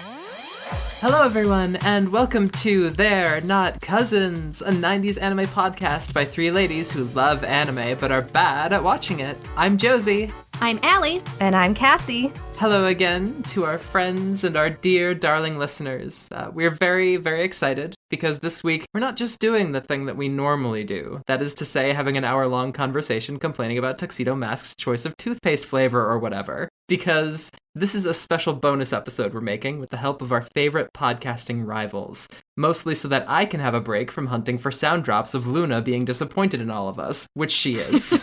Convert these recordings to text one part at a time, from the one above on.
Hello, everyone, and welcome to They're Not Cousins, a 90s anime podcast by three ladies who love anime but are bad at watching it. I'm Josie. I'm Allie. And I'm Cassie. Hello again to our friends and our dear, darling listeners. We're very, very excited because this week we're not just doing the thing that we normally do. That is to say, having an hour-long conversation complaining about Tuxedo Mask's choice of toothpaste flavor or whatever. Because this is a special bonus episode we're making with the help of our favorite podcasting rivals. Mostly so that I can have a break from hunting for sound drops of Luna being disappointed in all of us, which she is.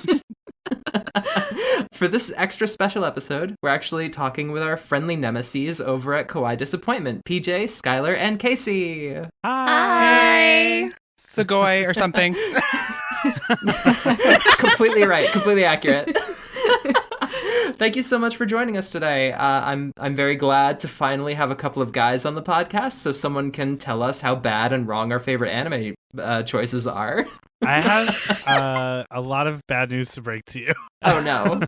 For this extra special episode, we're actually talking with our friendly nemeses over at Kawaii Desuppointment, PJ, Skylar, and Casey. Hi! Sugoi or something. Completely right, completely accurate. Thank you so much for joining us today. I'm very glad to finally have a couple of guys on the podcast so someone can tell us how bad and wrong our favorite anime choices are. I have a lot of bad news to break to you. Oh, no.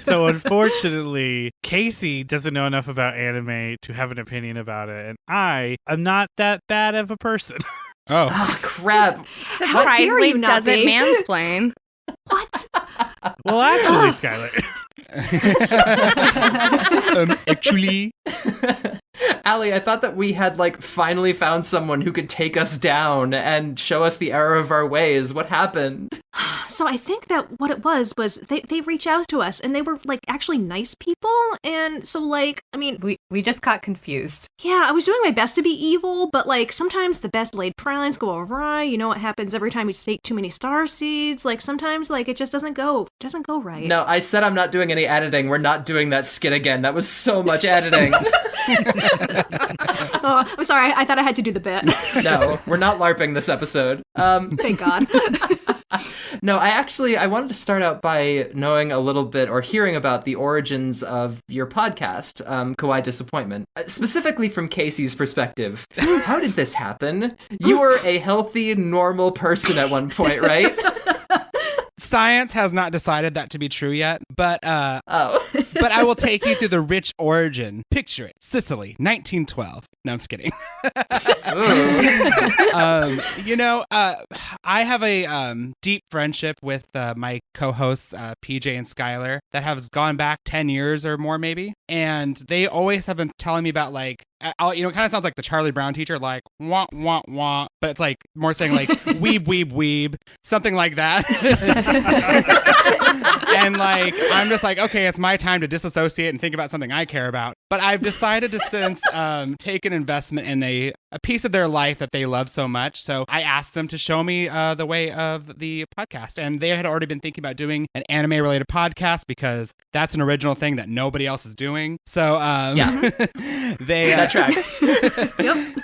So unfortunately, Casey doesn't know enough about anime to have an opinion about it, and I am not that bad of a person. Oh. Oh, crap. Surprisingly you not doesn't be? mansplain. What? Well, actually, Skylar. Actually, Allie, I thought that we had, finally found someone who could take us down and show us the error of our ways. What happened? So I think that what it was they reached out to us and they were actually nice people. And so We just got confused. yeah, I was doing my best to be evil, but sometimes the best laid plans go awry. You know what happens every time you take too many star seeds? Sometimes it just doesn't go right. No, I said I'm not doing any editing. We're not doing that skit again. That was so much editing. Oh, I'm sorry. I thought I had to do the bit. No, we're not LARPing this episode. Thank God. No, I wanted to start out by knowing a little bit or hearing about the origins of your podcast, Kawaii Desuppointment. Specifically from Casey's perspective. How did this happen? You were a healthy, normal person at one point, right? science has not decided that to be true yet, but Oh. but I will take you through the rich origin. Picture it. Sicily, 1912. No, I'm just kidding. I have a deep friendship with my co-hosts, PJ and Skylar, that has gone back 10 years or more, maybe. And they always have been telling me about, it kind of sounds like the Charlie Brown teacher, wah, wah, wah. But it's more saying, weeb, weeb, weeb. Something like that. And, I'm just okay, it's my time to disassociate and think about something I care about. But I've decided to since take an investment in a piece of their life that they love so much. So I asked them to show me the way of the podcast. And they had already been thinking about doing an anime-related podcast because that's an original thing that nobody else is doing. So Yeah. That tracks. Yep.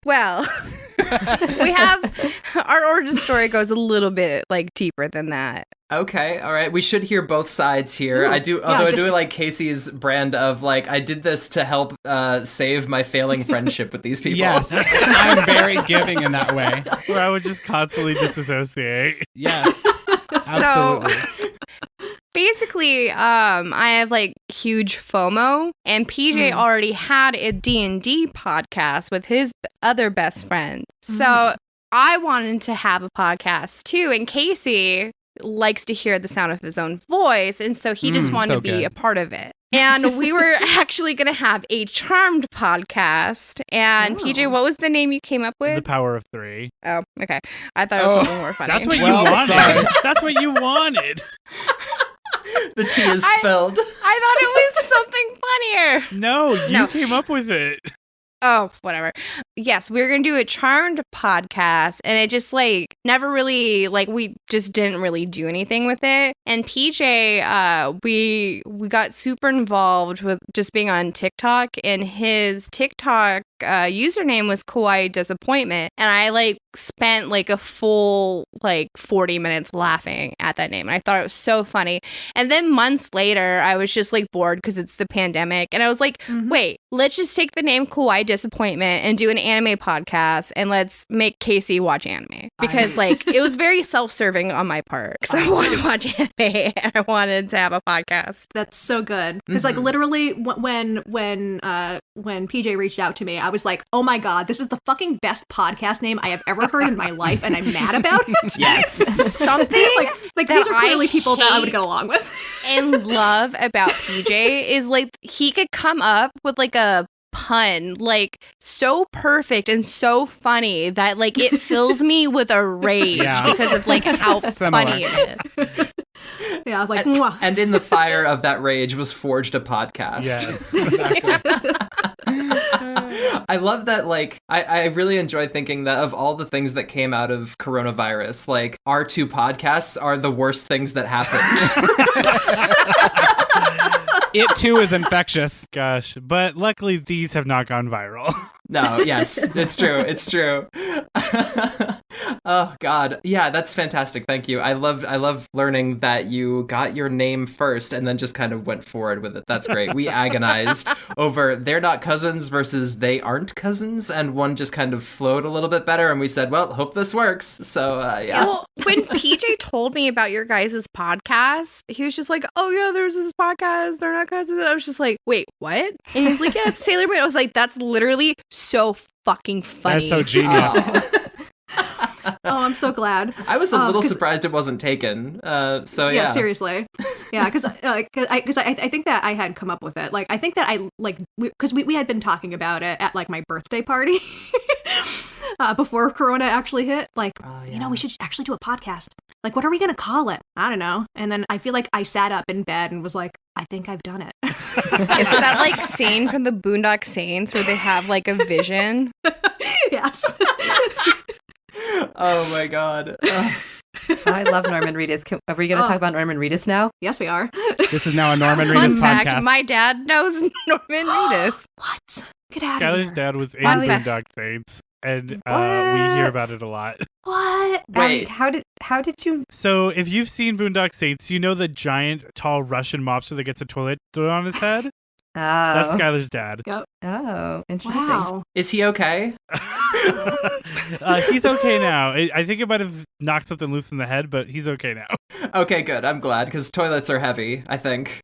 Well, we have our origin story goes a little bit deeper than that. Okay, all right. We should hear both sides here. Ooh, I do like Casey's brand of I did this to help save my failing friendship with these people. Yes, I'm very giving in that way. Where I would just constantly disassociate. Yes, absolutely. So basically, I have huge FOMO, and PJ already had a D&D podcast with his other best friend. So I wanted to have a podcast too, and Casey likes to hear the sound of his own voice, and so he just wanted to be a part of it. And we were actually going to have a Charmed podcast. And PJ, what was the name you came up with? The Power of Three. Oh, okay. I thought it was something more funny. That's what you wanted. That's what you wanted. The tea is spilled. I thought it was something funnier. No, you came up with it. Oh, whatever. Yes, we were going to do a Charmed podcast, and it just never really we just didn't really do anything with it. And PJ, we got super involved with just being on TikTok, and his TikTok username was Kawaii Desuppointment, and I like spent like a full like 40 minutes laughing at that name, and I thought it was so funny. And then months later, I was just like bored because it's the pandemic, and I was like, wait, let's just take the name Kawaii Disappointment and do an anime podcast, and let's make Casey watch anime, because like it was very self-serving on my part because I wanted to watch anime and I wanted to have a podcast. That's so good. Because like literally when PJ reached out to me, I was like, oh my God, this is the fucking best podcast name I have ever heard in my life, and I'm mad about it. Yes. Something like these are clearly people that I would get along with. And love about PJ is like he could come up with like a pun like so perfect and so funny that like it fills me with a rage because of like how funny it is. Yeah, I was like, Mwah. And in the fire of that rage was forged a podcast. Yes, exactly. I love that, like, I really enjoy thinking that of all the things that came out of coronavirus, like, our two podcasts are the worst things that happened. It too is infectious. Gosh, but luckily these have not gone viral. No, yes, it's true. It's true. Oh God. Yeah, that's fantastic. Thank you. I love learning that you got your name first and then just kind of went forward with it. That's great. We agonized over they're not cousins versus they aren't cousins, and one just kind of flowed a little bit better, and we said, well, hope this works. So yeah. Well, when PJ told me about your guys' podcast, he was just like, oh yeah, there's this podcast, they're not cousins. And I was just like, wait, what? And he's like, yeah, it's Sailor Moon. I was like, that's literally so fucking funny. That's so genius. Oh, I'm so glad. I was a little surprised it wasn't taken. So yeah, seriously. Yeah, because I think that I had come up with it. Like, I think that I like because we had been talking about it at like my birthday party before Corona actually hit. Like, you know, we should actually do a podcast. Like, what are we gonna call it? I don't know. And then I feel like I sat up in bed and was like, I think I've done it. Is that like scene from the Boondock Saints where they have like a vision? Yes. Oh my God. I love Norman Reedus. Are we going to talk about Norman Reedus now? Yes, we are. This is now a Norman Reedus Fun fact, podcast. my dad knows Norman Reedus. What? Get out of Skylar's here. dad was in Fun fact. Boondock Saints, and we hear about it a lot. What? Wait. How did you? So if you've seen Boondock Saints, you know the giant, tall Russian mobster that gets a toilet thrown on his head? That's Oh, Skylar's dad. oh, interesting. Wow. Is he okay? He's okay now. I think it might have knocked something loose in the head, but he's okay now. Okay, good. I'm glad, because toilets are heavy, I think.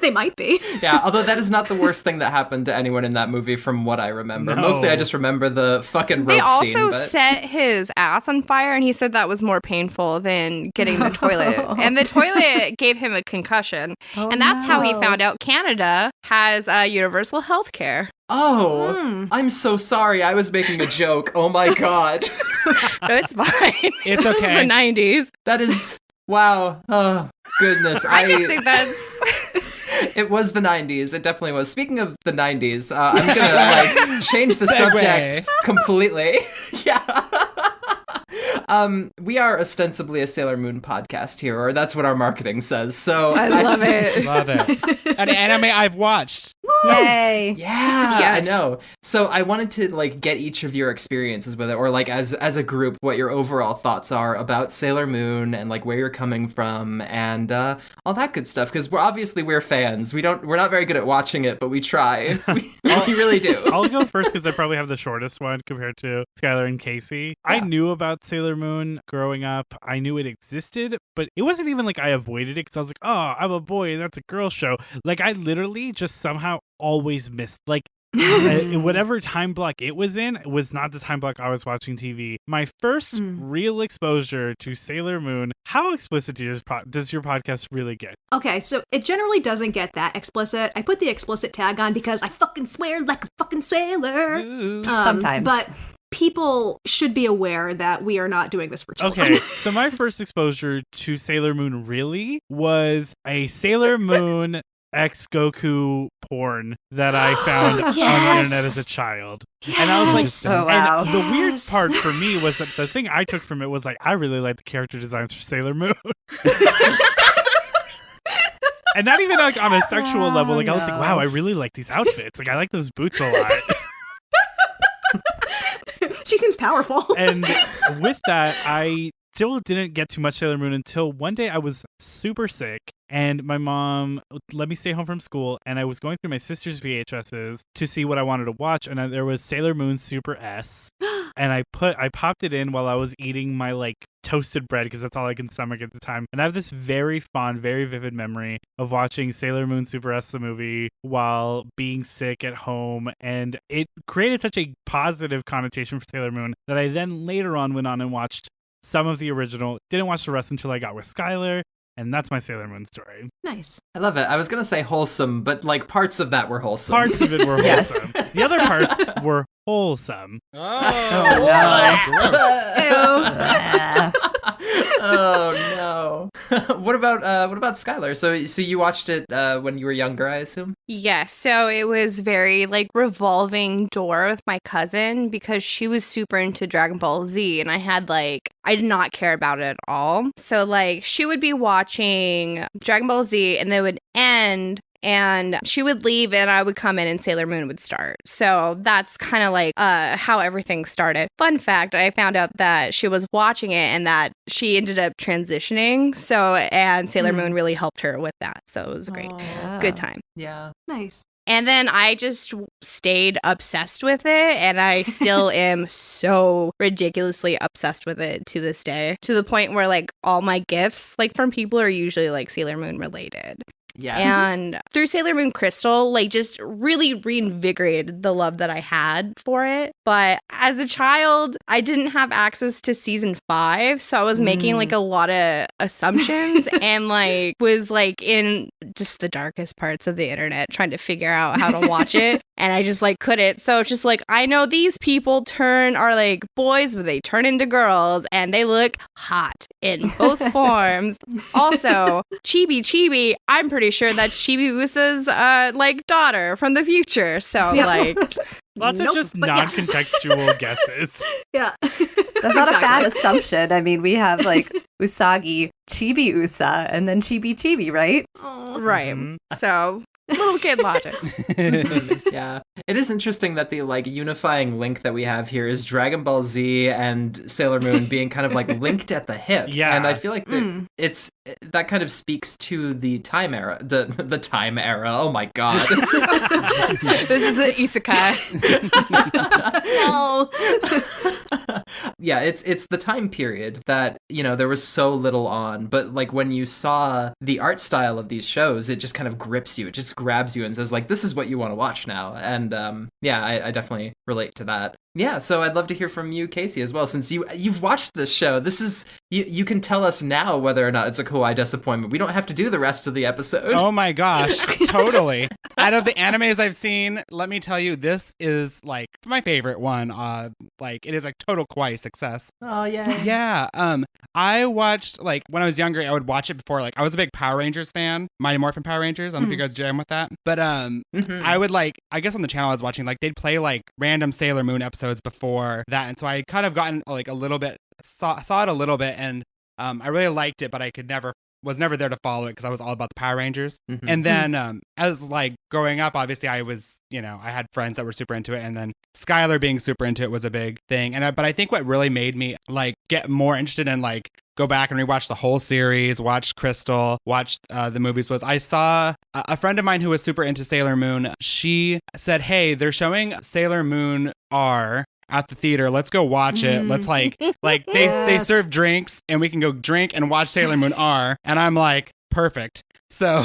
They might be. Yeah, although that is not the worst thing that happened to anyone in that movie from what I remember. No. Mostly I just remember the fucking rope They also scene. But... set his ass on fire, and he said that was more painful than getting the toilet. And the toilet gave him a concussion. Oh, And that's how he no. found out Canada has universal health care. Oh, I'm so sorry. I was making a joke. Oh my God. No, it's fine. It's This is okay. the 90s. That is... Wow. Oh, goodness. I just think that's... It was the 90s. It definitely was. Speaking of the 90s, I'm gonna like change the subject completely. Yeah. We are ostensibly a Sailor Moon podcast here, or that's what our marketing says. So I love it. Love it. An anime I've watched. Yay! Yeah, Yes. I know. So I wanted to like get each of your experiences with it, or like as a group, what your overall thoughts are about Sailor Moon and like where you're coming from and all that good stuff. Because we're fans. We're not very good at watching it, but we try. We really do. I'll go first because I probably have the shortest one compared to Skylar and Casey. I knew about Sailor Moon growing up. I knew it existed, but it wasn't even like I avoided it because I was like, oh, I'm a boy and that's a girl show. Like I literally just somehow always missed like whatever time block it was in, it was not the time block I was watching TV. My first real exposure to Sailor Moon. How explicit does your podcast really get? Okay, so it generally doesn't get that explicit. I put the explicit tag on because I fucking swear like a fucking sailor. Sometimes. But people should be aware that we are not doing this for children. Okay, so my first exposure to Sailor Moon really was a Sailor Moon X Goku porn that I found on the internet as a child. And I was like, Oh, wow. and the weird part for me was that the thing I took from it was like, I really like the character designs for Sailor Moon. And not even like on a sexual level. Like I was like, no. wow, I really like these outfits. Like I like those boots a lot. She seems powerful. And with that, I still didn't get too much Sailor Moon until one day I was super sick and my mom let me stay home from school, and I was going through my sister's VHSs to see what I wanted to watch, and there was Sailor Moon Super S. And I popped it in while I was eating my like toasted bread because that's all I can stomach at the time. And I have this very fond, very vivid memory of watching Sailor Moon Super S, the movie, while being sick at home. And it created such a positive connotation for Sailor Moon that I then later on went on and watched some of the original. Didn't watch the rest until I got with Skylar. And that's my Sailor Moon story. Nice. I love it. I was going to say wholesome, but like parts of that were wholesome. Parts of it were Yes. wholesome. The other parts were wholesome. Oh no. What about Skylar? So you watched it when you were younger, I assume? Yeah, so it was very like revolving door with my cousin because she was super into Dragon Ball Z, and I did not care about it at all. So like she would be watching Dragon Ball Z and they would end and she would leave and I would come in and Sailor Moon would start. So that's kind of like how everything started. Fun fact, I found out that she was watching it and that she ended up transitioning. And Sailor Moon really helped her with that. So it was a great, good time. Yeah. Nice. And then I just stayed obsessed with it, and I still am so ridiculously obsessed with it to this day, to the point where like all my gifts like from people are usually like Sailor Moon related. Yes. And through Sailor Moon Crystal, like just really reinvigorated the love that I had for it. But as a child, I didn't have access to season 5. So I was making like a lot of assumptions and like was like in just the darkest parts of the internet trying to figure out how to watch it. And I just like couldn't. So it's just like, I know these people are like boys, but they turn into girls and they look hot in both forms. Also, Chibi, I'm pretty sure that's Chibi Usa's like daughter from the future. So like lots of just non-contextual guesses. Yeah. That's not a bad assumption. I mean, we have like Usagi Chibi Usa and then Chibi, right? Right. So little kid logic. Yeah. It is interesting that the like unifying link that we have here is Dragon Ball Z and Sailor Moon being kind of like linked at the hip. Yeah. And I feel like that kind of speaks to the time era. The time era. Oh my god. This is an isekai. No. Yeah, it's the time period that, there was so little on, but like when you saw the art style of these shows, it just kind of grips you. It just grabs you and says like, this is what you want to watch now. And I definitely relate to that. Yeah, so I'd love to hear from you, Casey, as well, since you've watched this show. This is you can tell us now whether or not it's a Kawaii Disappointment. We don't have to do the rest of the episode. Oh my gosh, totally. Out of the animes I've seen, let me tell you, this is like my favorite one. Like it is a total Kawaii success. Oh yeah. Yeah. I watched like when I was younger, I would watch it before. Like I was a big Power Rangers fan, Mighty Morphin Power Rangers. I don't know if you guys jam with that, but I would like, I guess on the channel I was watching, like they'd play like random Sailor Moon episodes before that, and so I kind of gotten like a little bit saw it a little bit, and I really liked it, but I was never there to follow it because I was all about the Power Rangers. And then as like growing up, obviously I was, I had friends that were super into it, and then Skylar being super into it was a big thing. And but I think what really made me like get more interested in like go back and rewatch the whole series, watch Crystal, watch the movies was I saw a friend of mine who was super into Sailor Moon. She said, "Hey, they're showing Sailor Moon R at the theater. Let's go watch it. Let's like they serve drinks and we can go drink and watch Sailor Moon R." And I'm like, perfect. So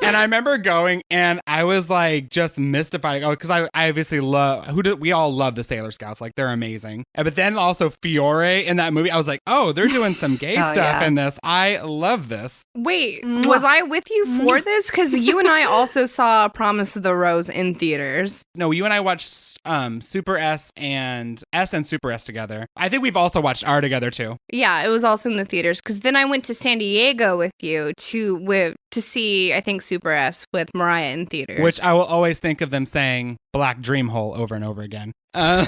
and I remember going and I was like just mystified. Oh, because I obviously we all love the Sailor Scouts. Like they're amazing. But then also Fiore in that movie, I was like, oh, they're doing some gay stuff in this. I love this. Wait, was I with you for this? Because you and I also saw Promise of the Rose in theaters. No, you and I watched Super S and Super S together. I think we've also watched R together too. Yeah, it was also in the theaters. Because then I went to San Diego with you to to see, I think, Super S with Mariah in theaters. Which I will always think of them saying Black Dream Hole over and over again. They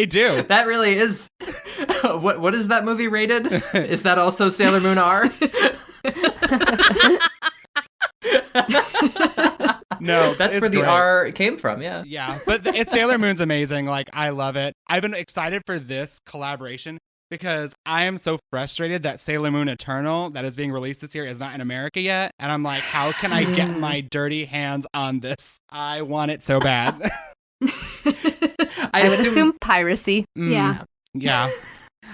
do. That really is. What is that movie rated? Is that also Sailor Moon R? No, that's it's where the great. R came from. Yeah. Yeah, but Sailor Moon's amazing. Like, I love it. I've been excited for this collaboration because I am so frustrated that Sailor Moon Eternal, that is being released this year, is not in America yet. And I'm like, how can I get my dirty hands on this? I want it so bad. I would assume piracy. Yeah. Yeah.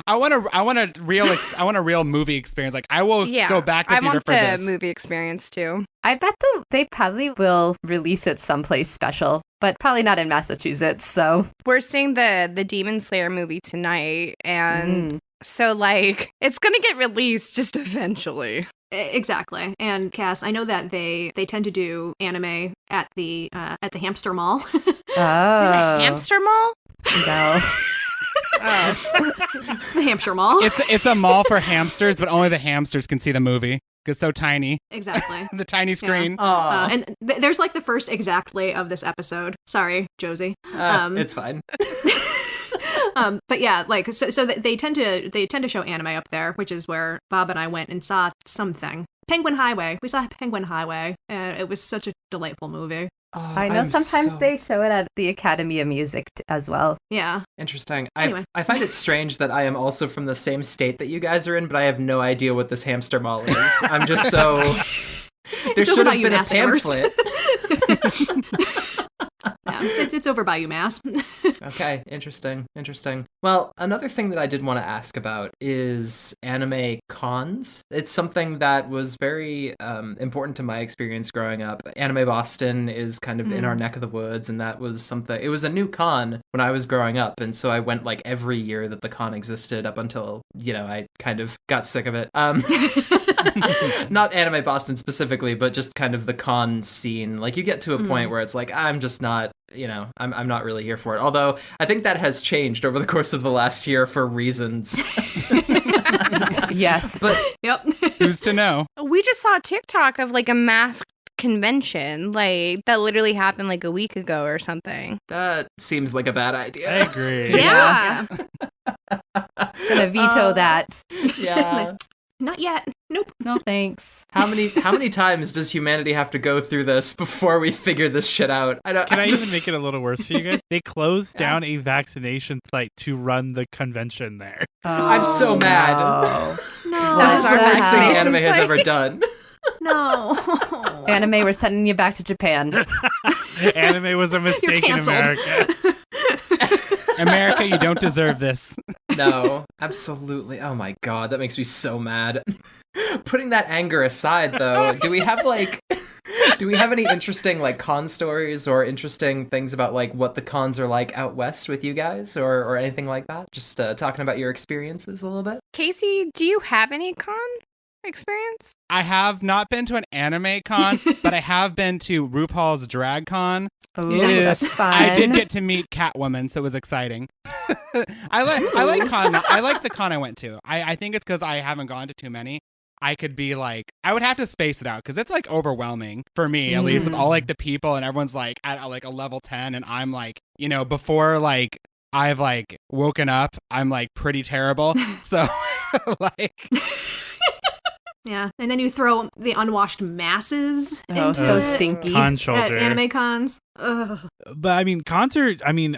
I want a real movie experience. Like, I will go back to theater for this. I want the movie experience too. I bet they probably will release it someplace special, but probably not in Massachusetts. So we're seeing the Demon Slayer movie tonight, and so like it's gonna get released just eventually. Exactly. And Cass, I know that they tend to do anime at the hamster mall. There's a hamster mall? No. It's the Hampshire Mall. It's a mall for hamsters, but only the hamsters can see the movie. It's so tiny. Exactly. The tiny screen. Yeah. And there's like the first exactly of this episode. Sorry, Josie. It's fine. But yeah, like so they tend to show anime up there, which is where Bob and I went and saw something. Penguin Highway. We saw Penguin Highway. It was such a delightful movie. Oh, I know sometimes they show it at the Academy of Music as well. Yeah. Interesting. Anyway. I find it strange that I am also from the same state that you guys are in, but I have no idea what this hamster mall is. I'm just so... There should have been a pamphlet. Yeah, it's over by UMass. Okay, interesting. Well, another thing that I did want to ask about is anime cons. It's something that was very important to my experience growing up. Anime Boston is kind of in our neck of the woods, and that was something. It was a new con when I was growing up, and so I went like every year that the con existed up until, I kind of got sick of it. Not Anime Boston specifically, but just kind of the con scene. Like, you get to a point where it's like, I'm just not, I'm not really here for it. Although I think that has changed over the course of the last year for reasons. Yes. But Yep. Who's to know? We just saw a TikTok of like a masked convention, like that literally happened like a week ago or something. that seems like a bad idea. I agree. Yeah. Gonna veto that. Yeah. Not yet. Nope. No thanks. How many times does humanity have to go through this before we figure this shit out? Can I even make it a little worse for you guys? They closed down a vaccination site to run the convention there. I'm so mad. No. This is the That's worst thing bad. anime has ever done. No. Anime, we're sending you back to Japan. Anime was a mistake in canceled. America. America, you don't deserve this. No, absolutely. Oh my god, that makes me so mad. Putting that anger aside, though, do we have any interesting like con stories or interesting things about like what the cons are like out west with you guys or anything like that? Just talking about your experiences a little bit. Casey, do you have any con experience? I have not been to an anime con, but I have been to RuPaul's Drag Con. Ooh, Nice. that's fun. I did get to meet Catwoman, so it was exciting. I like the con I went to. I think it's because I haven't gone to too many. I could be like, I would have to space it out because it's like overwhelming for me, at least with all like the people and everyone's like at like a level 10 and I'm like, before like I've like woken up, I'm like pretty terrible. So like... Yeah, and then you throw the unwashed masses into so it stinky. Con at shoulder. anime cons. Ugh. But I mean,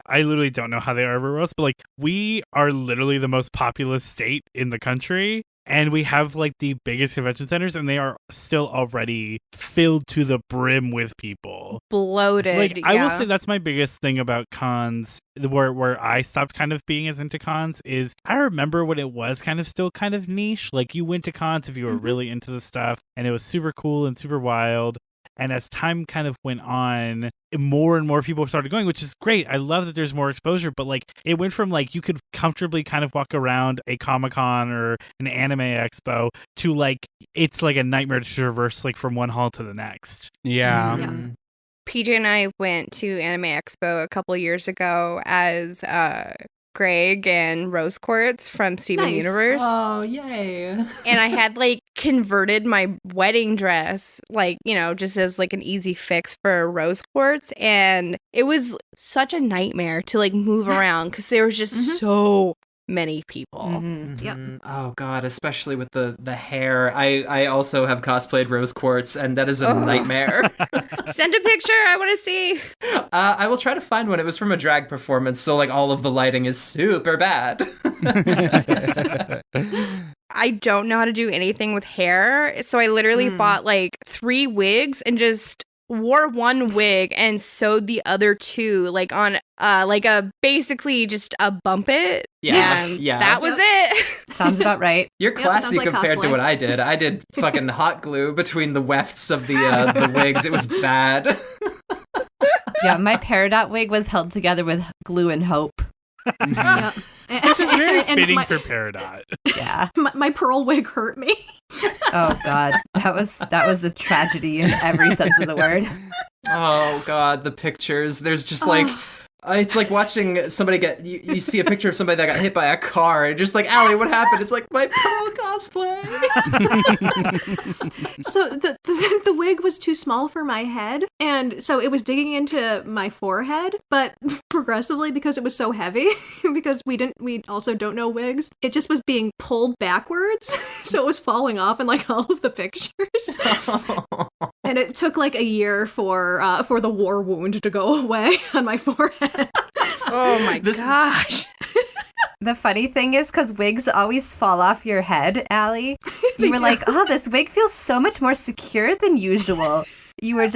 I literally don't know how they are everywhere else, but like we are literally the most populous state in the country. And we have like the biggest convention centers, and they are still already filled to the brim with people. Bloated. Like I will say that's my biggest thing about cons. Where I stopped kind of being as into cons is I remember when it was kind of still kind of niche. Like you went to cons if you were really into the stuff, and it was super cool and super wild. And as time kind of went on, more and more people started going, which is great. I love that there's more exposure, but like it went from like you could comfortably kind of walk around a Comic-Con or an anime expo to like it's like a nightmare to traverse like from one hall to the next. Yeah. Yeah. PJ and I went to Anime Expo a couple years ago as Greg and Rose Quartz from Steven Nice. Universe. Oh, yay. And I had like converted my wedding dress, like, you know, just as like an easy fix for Rose Quartz. And it was such a nightmare to like move around because there was just so many people. Yep. Oh god, especially with the hair. I also have cosplayed Rose Quartz, and that is a nightmare. Send a picture. I want to see. I will try to find one. It was from a drag performance, so like all of the lighting is super bad. I don't know how to do anything with hair, so I literally bought like 3 wigs and just wore one wig and sewed the other 2 like on like a basically just a bump it. Yeah, And yeah. that was it. Sounds about right. You're classy sounds like compared to cosplay. what I did. I did fucking hot glue between the wefts of the wigs. It was bad. Yeah, my Peridot wig was held together with glue and hope. Yep. Which is very And fitting my, for Peridot. Yeah. my pearl wig hurt me. Oh God, that was a tragedy in every sense of the word. Oh god, the pictures. There's just like it's like watching somebody get you see a picture of somebody that got hit by a car and just like, Allie, what happened? It's like my pearl cosplay. So the wig was too small for my head, and so it was digging into my forehead, but progressively, because it was so heavy, because we also don't know wigs, it just was being pulled backwards, so it was falling off in like all of the pictures. And it took like a year for the war wound to go away on my forehead. Oh my gosh. The funny thing is, because wigs always fall off your head, Allie, you were like, oh, this wig feels so much more secure than usual. You were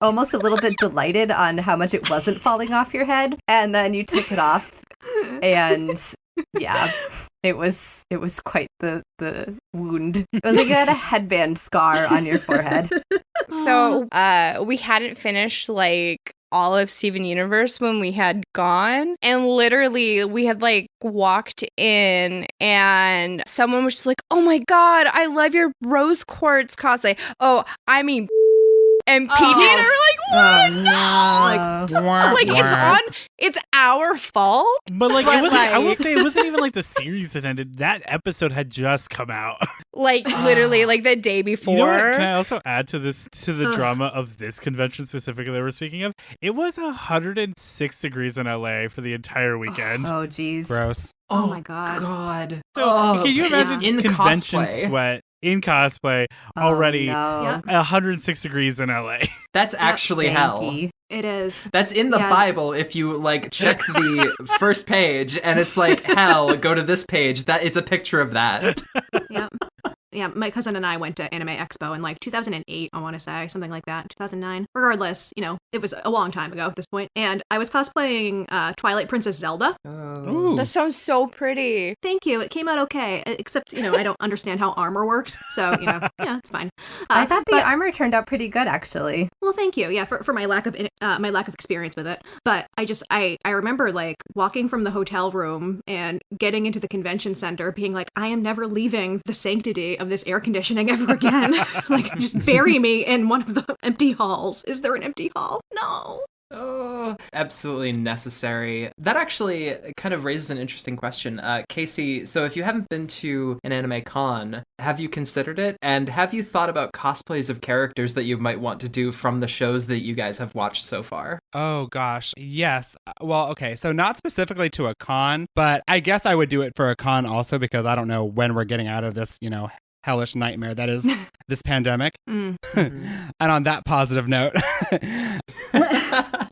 almost a little bit delighted on how much it wasn't falling off your head, and then you took it off, and yeah, it was quite the wound. It was like you had a headband scar on your forehead. So we hadn't finished like all of Steven Universe when we had gone, and literally we had like walked in and someone was just like, oh my god, I love your Rose Quartz cosplay. Oh, I mean, and PJ and I were like, what? Like, it's our fault. But like, But, it wasn't, I will like- say, it wasn't even like the series that ended. That episode had just come out. Like literally like the day before. You know what? Can I also add to the drama of this convention specifically that we're speaking of? It was 106 degrees in LA for the entire weekend. Oh, geez. Gross. Oh my god. So can you imagine in convention cosplay? sweat in cosplay already Oh, no. 106 degrees in LA? That's actually hell. Spanky. It is. That's in the Yeah. Bible. If you like check the first page and it's like hell, go to this page. That it's a picture of that. Yeah. Yeah, my cousin and I went to Anime Expo in like 2008, I want to say, something like that, 2009. Regardless, you know, it was a long time ago at this point. And I was cosplaying Twilight Princess Zelda. Ooh. That sounds so pretty. Thank you. It came out okay, except, you know, I don't understand how armor works. So, you know, yeah, it's fine. I thought the but- armor turned out pretty good, actually. Well, thank you. Yeah, for my lack of experience with it. But I remember like walking from the hotel room and getting into the convention center, being like, I am never leaving the sanctity of this air conditioning ever again. Like, just bury me in one of the empty halls. Is there an empty hall? No. Oh, absolutely necessary. That actually kind of raises an interesting question. Casey, so if you haven't been to an anime con, have you considered it? And have you thought about cosplays of characters that you might want to do from the shows that you guys have watched so far? Oh gosh, yes. Well, okay, so not specifically to a con, but I guess I would do it for a con also because I don't know when we're getting out of this, hellish nightmare that is this pandemic. Mm. And on that positive note,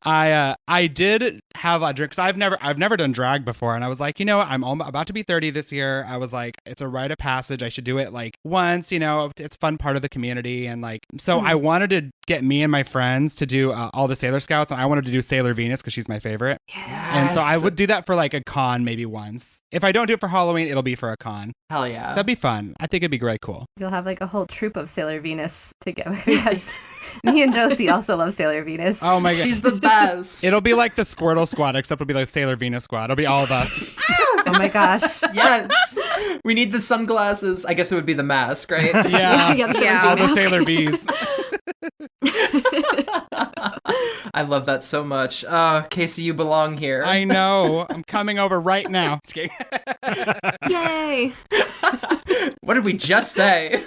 I did have a drink. 'Cause I've never done drag before, and I was like, I'm about to be 30 this year. I was like, it's a rite of passage. I should do it like once. It's a fun part of the community, and like so I wanted to get me and my friends to do all the Sailor Scouts, and I wanted to do Sailor Venus because she's my favorite. And so I would do that for like a con maybe once. If I don't do it for Halloween, it'll be for a con. Hell yeah. That'd be fun. I think it'd be really cool. You'll have like a whole troop of Sailor Venus together. Yes. Me and Josie also love Sailor Venus. Oh my god. She's the best. It'll be like the Squirtle Squad, except it'll be like Sailor Venus Squad. It'll be all of us. Oh my gosh. Yes. We need the sunglasses. I guess it would be the mask, right? Yeah. Yeah, the Sailor Yeah. V All the mask. Sailor Bees. I love that so much. Casey, you belong here. I know. I'm coming over right now. Yay! What did we just say?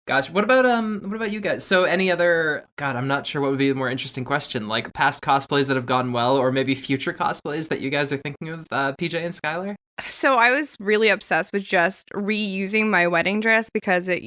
Gosh, what about you guys? So any other, God, I'm not sure what would be a more interesting question, like past cosplays that have gone well, or maybe future cosplays that you guys are thinking of, PJ and Skylar? So I was really obsessed with just reusing my wedding dress because it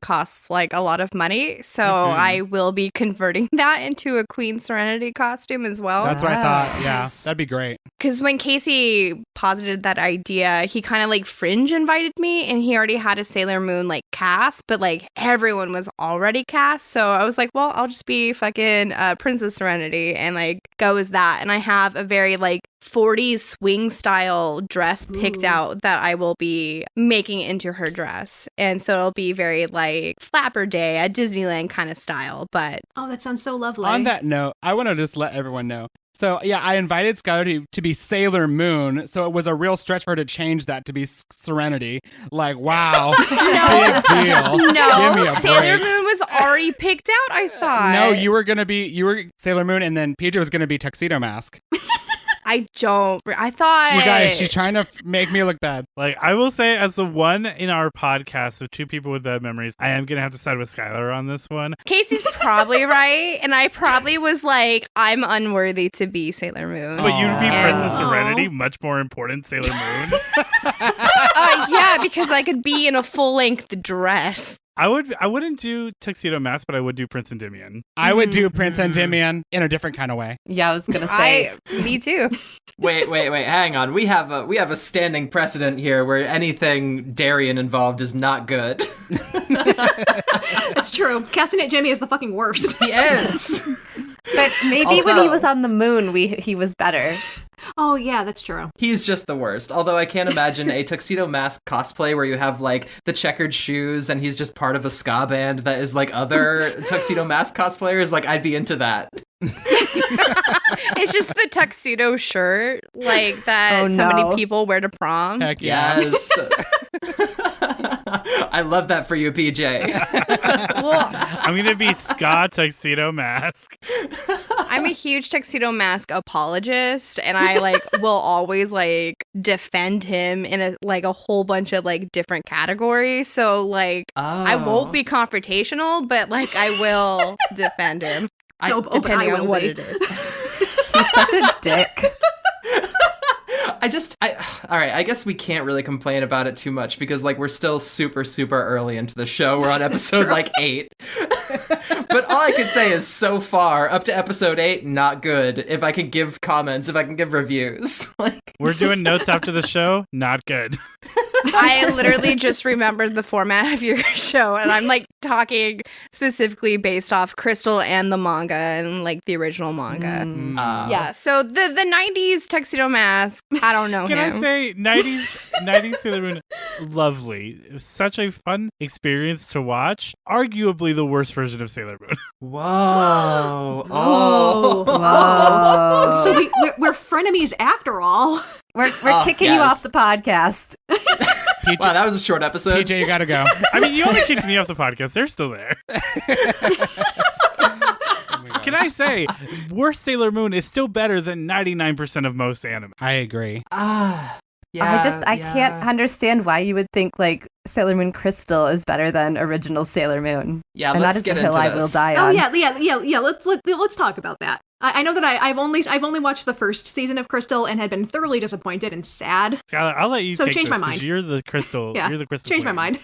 costs like a lot of money. So I will be converting that into a Queen Serenity costume as well. That's what I thought. Yeah, that'd be great. Because when Casey posited that idea, he kind of like fringe invited me, and he already had a Sailor Moon like cast, but like everyone was already cast. So I was like, well, I'll just be fucking Princess Serenity and like go as that. And I have a very like 40s swing style dress picked out that I will be making into her dress. And so it'll be very like Flapper Day at Disneyland kind of style. But oh, that sounds so lovely. On that note, I want to just let everyone know. So, yeah, I invited Skylar to be Sailor Moon, so it was a real stretch for her to change that to be Serenity. Like, wow, big deal. Give me No, a Sailor break. Moon was already picked out, I thought. No, you were Sailor Moon, and then PJ was going to be Tuxedo Mask. I thought. You guys, she's trying to make me look bad. Like, I will say, as the one in our podcast of two people with bad memories, I am going to have to side with Skylar on this one. Casey's probably right, and I probably was like, I'm unworthy to be Sailor Moon. But you'd be And- Princess Serenity, much more important Sailor Moon. Yeah, because I could be in a full-length dress. I wouldn't do Tuxedo Mask, but I would do Prince Endymion. I would do Prince Endymion in a different kind of way. Yeah, I was gonna say. Me too. Wait, hang on. We have a standing precedent here where anything Darien involved is not good. It's true. Casting it Jimmy is the fucking worst. He is. But maybe when he was on the moon, he was better. Oh yeah, that's true. He's just the worst. Although I can't imagine a Tuxedo Mask cosplay where you have like the checkered shoes and he's just part of a ska band that is like other Tuxedo Mask cosplayers. Like, I'd be into that. It's just the tuxedo shirt, like that so many people wear to prom. Heck yeah. Yes. I love that for you, PJ. Well, I'm going to be Ska Tuxedo Mask. I'm a huge Tuxedo Mask apologist, and I like will always like defend him in a whole bunch of like different categories. So like I won't be confrontational, but like I will defend him. Depending on what it is. He's such a dick. All right, I guess we can't really complain about it too much because, like, we're still super, super early into the show. We're on episode, 8. But all I can say is, so far, up to episode 8, not good. If I can give comments, if I can give reviews. We're doing notes after the show. Not good. I literally just remembered the format of your show, and I'm like talking specifically based off Crystal and the manga and like the original manga. Yeah, so the 90s Tuxedo Mask, I don't know Can him. I say 90s Sailor Moon, lovely. It was such a fun experience to watch. Arguably the worst version of Sailor Moon. Whoa. Oh. Whoa. So we're frenemies after all. We're kicking you yes. off the podcast. Wow, that was a short episode. PJ, you gotta go. I mean, you only kicked me off the podcast. They're still there. Can I say, worst Sailor Moon is still better than 99% of most anime. I agree. Yeah, I can't understand why you would think like Sailor Moon Crystal is better than original Sailor Moon. Yeah, and let's that is get the hill into I this. will die Oh on. yeah. Let's talk about that. I know that I've only watched the first season of Crystal and had been thoroughly disappointed and sad. Skylar, I'll let you So take change this my 'cause mind. You're the crystal. Yeah, You're the crystal. Change my queen. mind.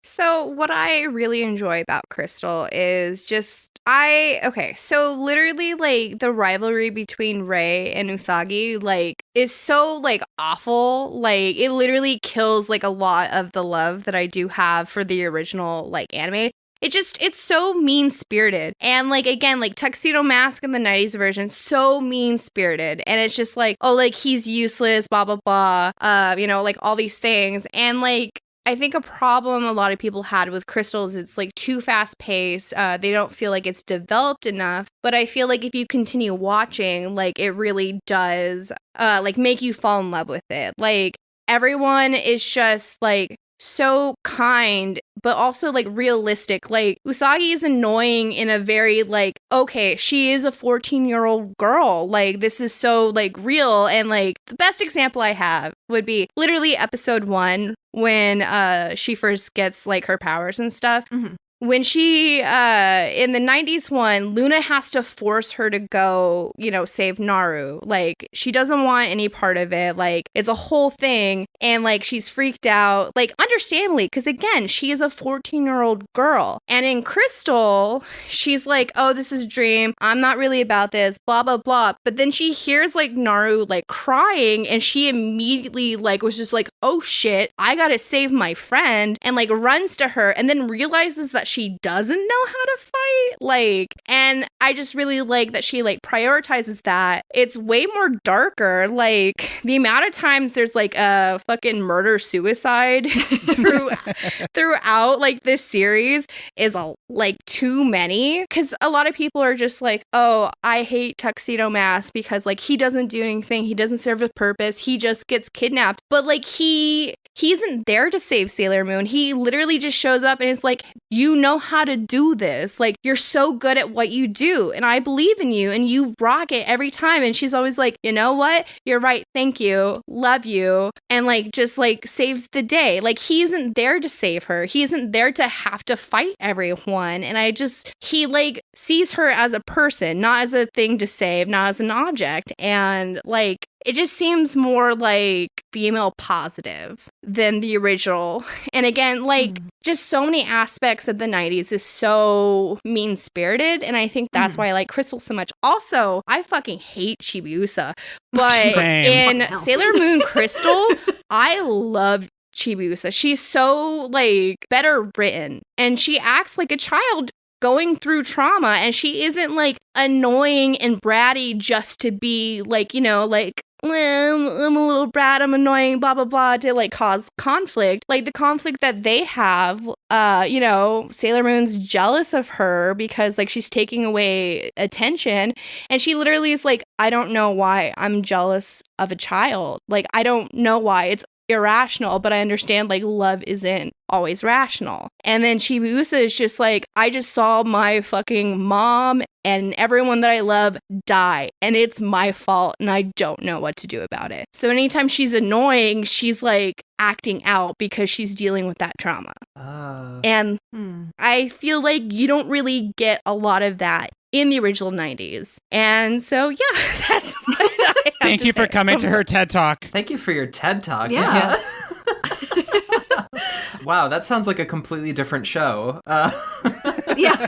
So what I really enjoy about Crystal is just so literally like the rivalry between Rei and Usagi like is so like awful. Like it literally kills like a lot of the love that I do have for the original like anime. It's so mean-spirited. And like again, like Tuxedo Mask in the 90s version, so mean-spirited. And it's just like, oh, like he's useless, blah blah blah. Like all these things. And like I think a problem a lot of people had with Crystal is it's like too fast paced. They don't feel like it's developed enough. But I feel like if you continue watching, like it really does like make you fall in love with it. Like everyone is just like so kind, but also like realistic. Like Usagi is annoying in a very like, okay, she is a 14-year-old girl. Like this is so like real. And like the best example I have would be literally episode 1 when she first gets like her powers and stuff. Mhm. When she, in the 90s one, Luna has to force her to go, save Naru. Like, she doesn't want any part of it. Like, it's a whole thing. And, like, she's freaked out. Like, understandably, because, again, she is a 14-year-old girl. And in Crystal, she's like, oh, this is a dream. I'm not really about this, blah, blah, blah. But then she hears, like, Naru, like, crying. And she immediately, like, was just like, oh, shit, I gotta save my friend. And, like, runs to her and then realizes that she doesn't know how to fight. Like, and I just really like that she like prioritizes that. It's way more darker. Like the amount of times there's like a fucking murder suicide throughout like this series is like too many. Because a lot of people are just like, oh, I hate Tuxedo Mask because like he doesn't do anything. He doesn't serve a purpose. He just gets kidnapped. But like he isn't there to save Sailor Moon. He literally just shows up and is like, you know how to do this. Like, you're so good at what you do. And I believe in you. And you rock it every time. And she's always like, you know what? You're right. Thank you. Love you. And like, just like saves the day. Like, he isn't there to save her. He isn't there to have to fight everyone. And he like sees her as a person, not as a thing to save, not as an object. And like, it just seems more like female positive than the original. And again, like just so many aspects of the 90s is so mean-spirited. And I think that's why I like Crystal so much. Also, I fucking hate Chibiusa. But Same. in Sailor Moon Crystal, I love Chibiusa. She's so like better written. And she acts like a child going through trauma, and she isn't like annoying and bratty just to be like, like, well, I'm a little brat, I'm annoying, blah, blah, blah, to like cause conflict. Like the conflict that they have, Sailor Moon's jealous of her because like she's taking away attention. And she literally is like, I don't know why I'm jealous of a child. Like, I don't know why. It's irrational, but I understand like love isn't always rational. And then Chibiusa is just like, I just saw my fucking mom and everyone that I love die, and it's my fault, and I don't know what to do about it. So anytime she's annoying, she's like acting out because she's dealing with that trauma. And I feel like you don't really get a lot of that in the original 90s. And so, yeah, that's what I have Thank you for coming to her TED Talk. Thank you for your TED Talk. Yeah. Wow, that sounds like a completely different show. Yeah.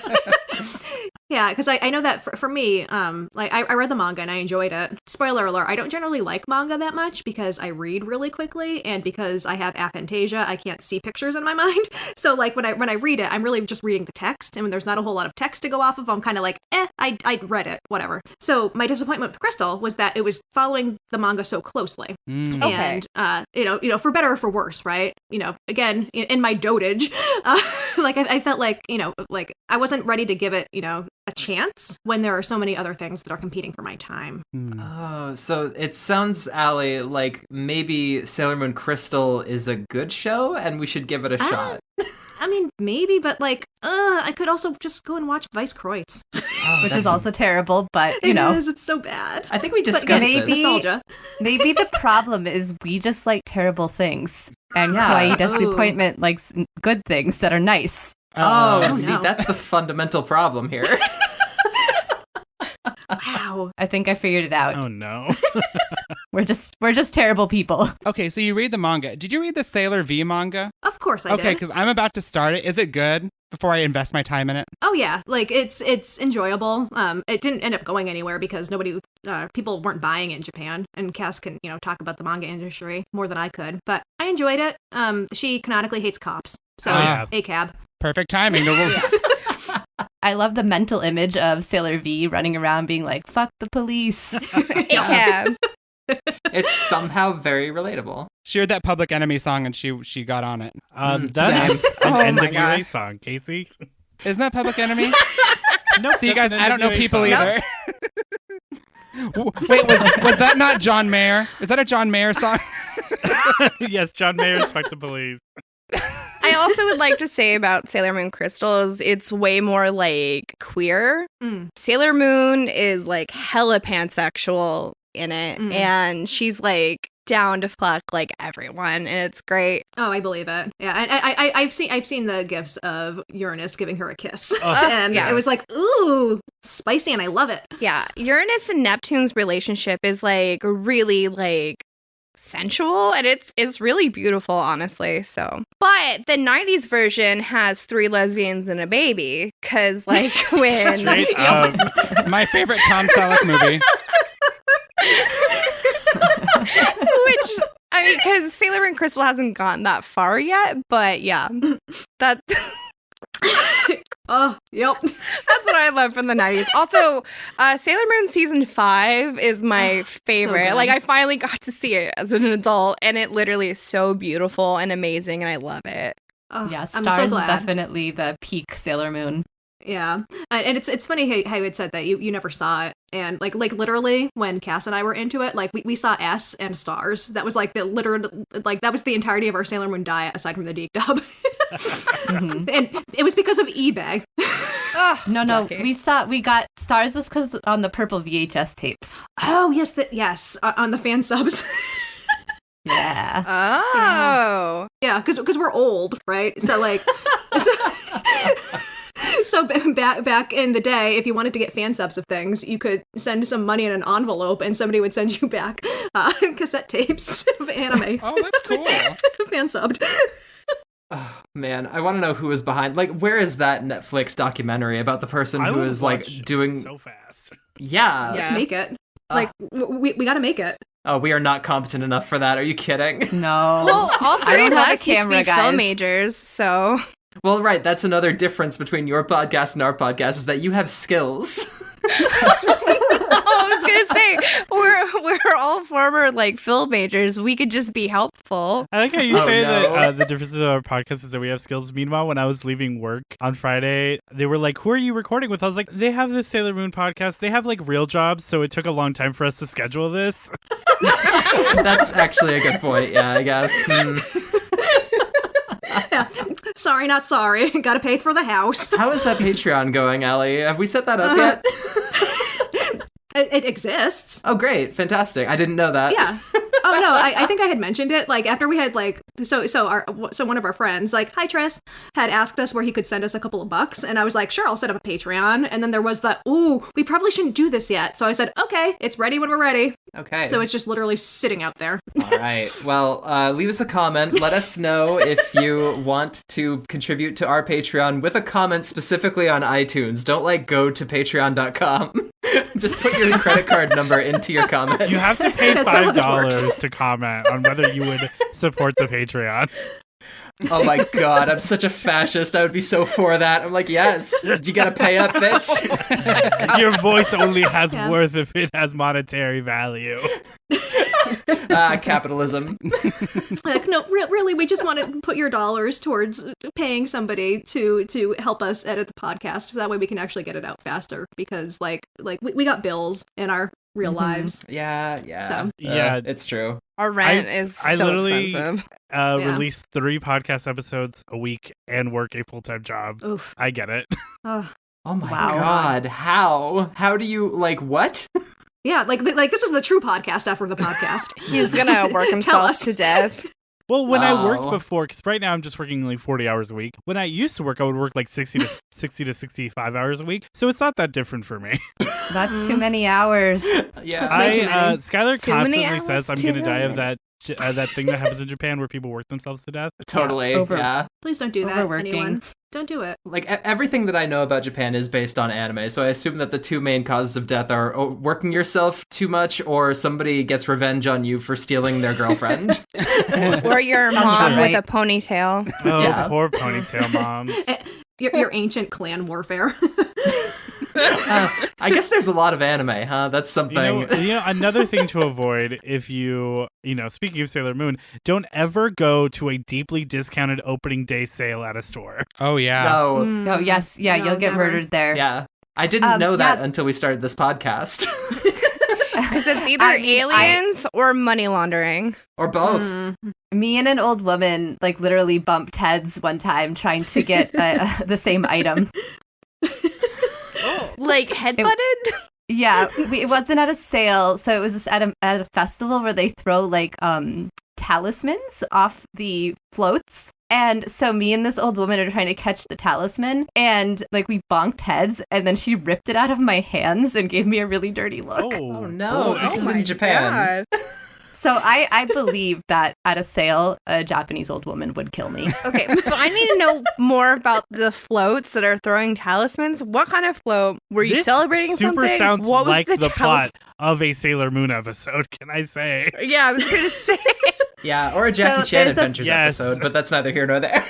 Yeah, because I know that for me, like I read the manga and I enjoyed it. Spoiler alert, I don't generally like manga that much because I read really quickly, and because I have aphantasia, I can't see pictures in my mind. So like when I read it, I'm really just reading the text, and when there's not a whole lot of text to go off of, I'm kind of like, I read it, whatever. So my disappointment with Crystal was that it was following the manga so closely. And for better or for worse, right? Again, in my dotage, like I felt like, like I wasn't ready to give it, a chance when there are so many other things that are competing for my time. Oh, so it sounds, Allie, like maybe Sailor Moon Crystal is a good show and we should give it a shot. I mean, maybe, but like, I could also just go and watch Vice Kreutz. Which is also terrible, but It is, it's so bad. I think we discussed this. Nostalgia. maybe the problem is we just like terrible things, and Yeah. Kawaii Desuppointment likes good things that are nice. See, no. that's the fundamental problem here. Wow. I think I figured it out. Oh no. We're just terrible people. Okay, so you read the manga. Did you read the Sailor V manga? Of course I Okay, did. because I'm about to start it. Is it good before I invest my time in it? Oh yeah, like it's enjoyable. It didn't end up going anywhere because people weren't buying it in Japan, and Cass can talk about the manga industry more than I could. But I enjoyed it. She canonically hates cops, so yeah. ACAB. Perfect timing. I love the mental image of Sailor V running around being like, fuck the police. Yeah. It's somehow very relatable. She heard that Public Enemy song and she got on it. That's an my NWA God. song, Casey. Isn't that Public Enemy? No, See, you guys, that's an I don't know NWA people song. either. Wait, was that not John Mayer? Is that a John Mayer song? Yes, John Mayer's Fuck the Police. I also would like to say about Sailor Moon Crystal is it's way more like queer. Sailor Moon is like hella pansexual in it, and she's like down to fuck like everyone, and it's great. Oh, I believe it. Yeah, and I've seen the gifs of Uranus giving her a kiss, and it was like, ooh, spicy, and I love it. Yeah, Uranus and Neptune's relationship is like really like sensual, and it's really beautiful, honestly. So, but the 90s version has 3 lesbians and a baby, because like when Straight up. My favorite Tom Selleck movie. which I mean, because Sailor Moon Crystal hasn't gotten that far yet, but yeah, that Oh, yep. that's what I love from the 90s. Also, Sailor Moon season 5 is my favorite. good. Like, I finally got to see it as an adult, and it literally is so beautiful and amazing, and I love it. Oh, Yeah, I'm Stars so is glad. definitely the peak Sailor Moon. Yeah, and it's funny how you had said that you never saw it, and like literally when Cass and I were into it, like we saw S and Stars. That was like that was the entirety of our Sailor Moon diet aside from the Deke dub, and it was because of eBay. No, lucky. we got Stars just because on the purple VHS tapes. Oh yes, on the fan subs. Yeah. Oh. Yeah, because we're old, right? So like, so back in the day, if you wanted to get fan subs of things, you could send some money in an envelope, and somebody would send you back cassette tapes of anime. Oh, that's cool. Fan subbed. Oh, man, I want to know who was behind. Like, where is that Netflix documentary about the person I who will is like watch doing? so fast. Yeah. Let's make it. Like we got to make it. Oh, we are not competent enough for that. Are you kidding? No. Well, all I 3 don't of have a us used to be camera, guys. film majors, so Well, right. That's another difference between your podcast and our podcast is that you have skills. I was gonna say we're all former like film majors. We could just be helpful. I like how you Oh, say no. that the difference of our podcast is that we have skills. Meanwhile, when I was leaving work on Friday, they were like, "Who are you recording with?" I was like, "They have this Sailor Moon podcast. They have like real jobs, so it took a long time for us to schedule this." That's actually a good point. Yeah, I guess. Yeah. Sorry, not sorry. Got to pay for the house. How is that Patreon going, Allie? Have we set that up yet? It exists. Oh, great. Fantastic. I didn't know that. Yeah. Oh no, I think I had mentioned it. Like after we had like so one of our friends, like hi Tris, had asked us where he could send us a couple of bucks, and I was like, sure, I'll set up a Patreon. And then there was the we probably shouldn't do this yet. So I said, okay, it's ready when we're ready. Okay. So it's just literally sitting out there. All right. Well, leave us a comment. Let us know if you want to contribute to our Patreon with a comment specifically on iTunes. Don't like go to patreon.com. Just put your credit card number into your comment. You have to pay That's not how this works. $5 to comment on whether you would support the Patreon. Oh my god, I'm such a fascist. I would be so for that. I'm like, yes, you gotta pay up, bitch. Your voice only has Yeah. worth if it has monetary value. Capitalism. Like no, really, we just want to put your dollars towards paying somebody to help us edit the podcast, so that way we can actually get it out faster. Because like we got bills in our real lives. Yeah. So. Yeah. It's true. Our rent is I so literally expensive. release 3 podcast episodes a week and work a full-time job. Oof. I get it. Ugh. Oh my Wow. god. How do you like what? Yeah, like this is the true podcast after the podcast. He's gonna work Tell himself us. to death. Well, when I worked Oh. before, because right now I'm just working like 40 hours a week. When I used to work, I would work like 60 to 65 hours a week. So it's not that different for me. That's too many hours. Yeah. That's way too many. Skylar Too many constantly hours, says I'm too going to die of many. that thing that happens in Japan where people work themselves to death. Totally. over- Yeah. Please don't do that, Overworking. anyone. Don't do it. Like everything that I know about Japan is based on anime, so I assume that the 2 main causes of death are working yourself too much or somebody gets revenge on you for stealing their girlfriend. Or your mom right. with a ponytail. Oh, Yeah. poor ponytail moms. Your ancient clan warfare. I guess there's a lot of anime, huh? That's something. You know, another thing to avoid if speaking of Sailor Moon, don't ever go to a deeply discounted opening day sale at a store. Oh, yeah. No. Oh, yes. Yeah, No, you'll get never. murdered there. Yeah. I didn't know that yeah. until we started this podcast. Because it's either I mean, aliens or money laundering. Or both. Me and an old woman like literally bumped heads one time trying to get the same item. Like headbutted? Yeah, it wasn't at a sale, so it was just at a festival where they throw like talismans off the floats. And so me and this old woman are trying to catch the talisman, and like we bonked heads, and then she ripped it out of my hands and gave me a really dirty look. Oh no, this is my in Japan. God. So I believe that at a sale, a Japanese old woman would kill me. Okay, but I need to know more about the floats that are throwing talismans. What kind of float? Were you This celebrating super something? sounds What was like the talis- plot of a Sailor Moon episode, can I say? Yeah, I was going to say. Yeah, or a Jackie So Chan there's a- Adventures Yes. episode, but that's neither here nor there.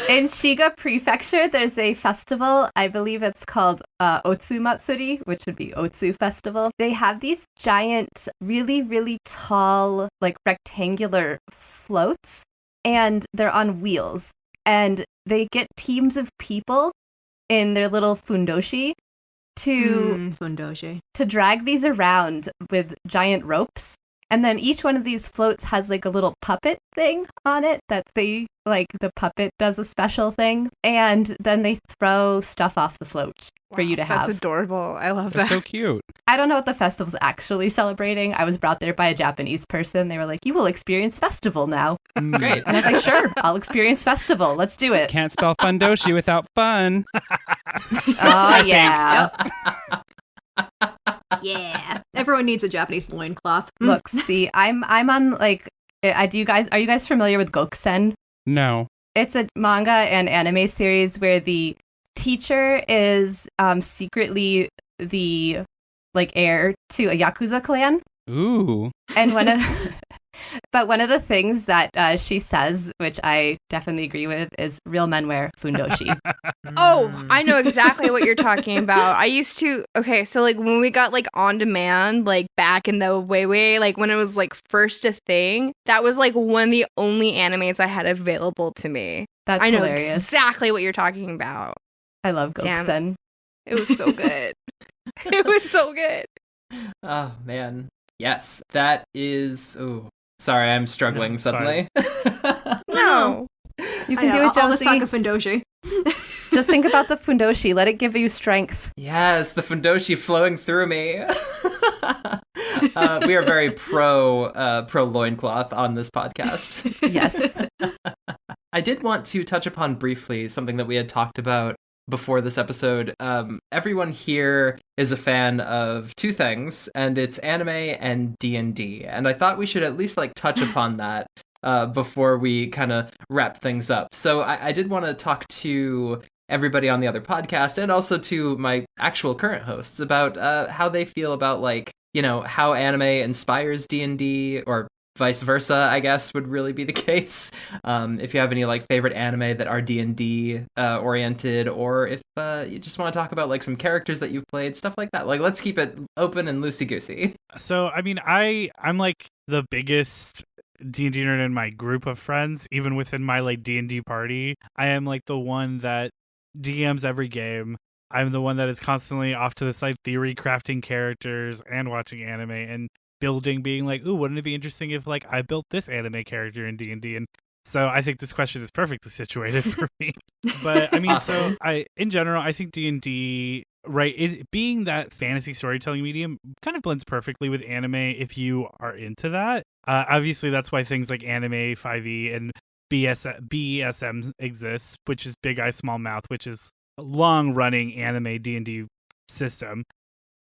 In Shiga Prefecture, there's a festival. I believe it's called Otsu Matsuri, which would be Otsu Festival. They have these giant, really, really tall, like rectangular floats, and they're on wheels. And they get teams of people in their little fundoshi to Fundoshi. drag these around with giant ropes. And then each one of these floats has like a little puppet thing on it that the puppet does a special thing. And then they throw stuff off the float for you to have. That's adorable. I love That's that. so cute. I don't know what the festival's actually celebrating. I was brought there by a Japanese person. They were like, you will experience festival now. Great. And I was like, sure, I'll experience festival. Let's do it. Can't spell fundoshi without fun. Oh, yeah. Yeah. Everyone needs a Japanese loincloth. Look, see, I'm on like, are you guys familiar with Gokusen? No. It's a manga and anime series where the teacher is secretly the like heir to a Yakuza clan. Ooh. And one of the things that she says, which I definitely agree with, is real men wear fundoshi. Oh, I know exactly what you're talking about. I used to, okay, so like when we got like on demand, like back in the way, like when it was like first a thing, that was like one of the only animes I had available to me. That's I know hilarious. exactly what you're talking about. I love Damn. Gokusen. It was so good. It was so good. Oh man, yes, that is. Oh, sorry, I'm struggling No, it's suddenly. No. You I can know, do it, all this talk Josie. of Fundoshi. Just think about the fundoshi. Let it give you strength. Yes, the fundoshi flowing through me. We are very pro loincloth on this podcast. Yes. I did want to touch upon briefly something that we had talked about before this episode. Everyone here is a fan of two things, and it's anime and D&D. And I thought we should at least like touch upon that before we kind of wrap things up. So I did want to talk to everybody on the other podcast and also to my actual current hosts about how they feel about like, you know, how anime inspires D&D or vice versa, I guess, would really be the case. If you have any like favorite anime that are D&D oriented, or if you just want to talk about like some characters that you've played, stuff like that. Like, let's keep it open and loosey-goosey. So, I mean, I'm like the biggest D&D nerd in my group of friends, even within my like D&D party. I am like the one that DMs every game. I'm the one that is constantly off to the side theory crafting characters and watching anime and building, being like, ooh, wouldn't it be interesting if like I built this anime character in D&D? And so I think this question is perfectly situated for me. But I mean, Awesome. so in general, I think D&D, right, it being that fantasy storytelling medium kind of blends perfectly with anime if you are into that. Obviously, that's why things like Anime 5e and BESM exists, which is Big Eye Small Mouth, which is a long-running anime D&D system.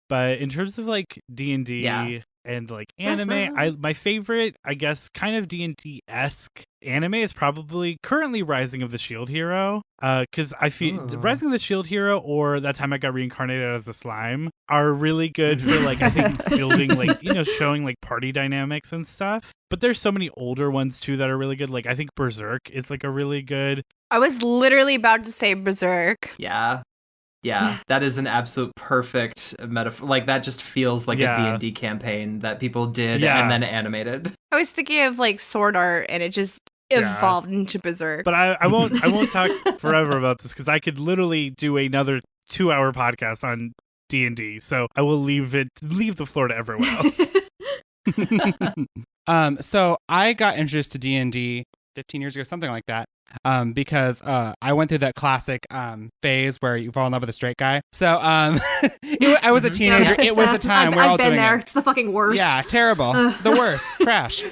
But in terms of like D&D Yeah. and like anime, my favorite, I guess, kind of D&D-esque anime is probably currently Rising of the Shield Hero. Because I feel Rising of the Shield Hero or That Time I Got Reincarnated as a Slime are really good for like, I think, building like, you know, showing like party dynamics and stuff. But there's so many older ones too that are really good. Like I think Berserk is like a really good. I was literally about to say Berserk. Yeah, that is an absolute perfect metaphor. Like, that just feels like Yeah. a D&D campaign that people did Yeah. and then animated. I was thinking of like Sword Art and it just Yeah. evolved into Berserk. But I won't talk forever about this because I could literally do another 2-hour podcast on D&D. So I will leave the floor to everyone else. So I got introduced to D&D 15 years ago, something like that. Because I went through that classic phase where you fall in love with a straight guy. So I was a teenager. It was the time we're all I've been doing there. it. It's the fucking worst. Yeah, terrible. The worst. Trash.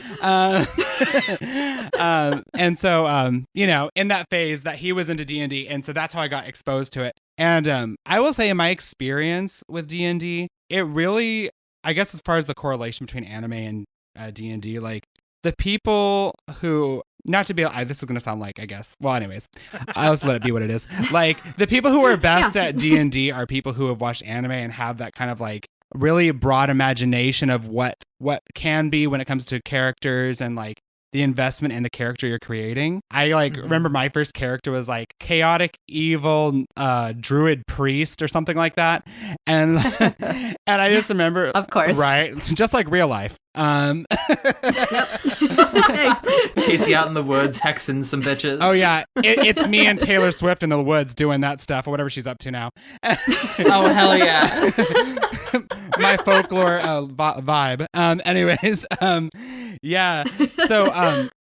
And so, in that phase that he was into D&D, and so that's how I got exposed to it. And I will say in my experience with D&D, it really, I guess as far as the correlation between anime and D&D, like the people who, not to be, this is going to sound like, I guess, well, anyways, I'll just let it be what it is. Like the people who are best at D&D are people who have watched anime and have that kind of like really broad imagination of what can be when it comes to characters and like the investment in the character you're creating. I remember my first character was like chaotic, evil, druid priest or something like that. And and I just remember, Of course. right? Just like real life. Casey out in the woods hexing some bitches. Oh yeah, it's me and Taylor Swift in the woods doing that stuff or whatever she's up to now. Oh hell yeah. My folklore vibe. Anyways, yeah. So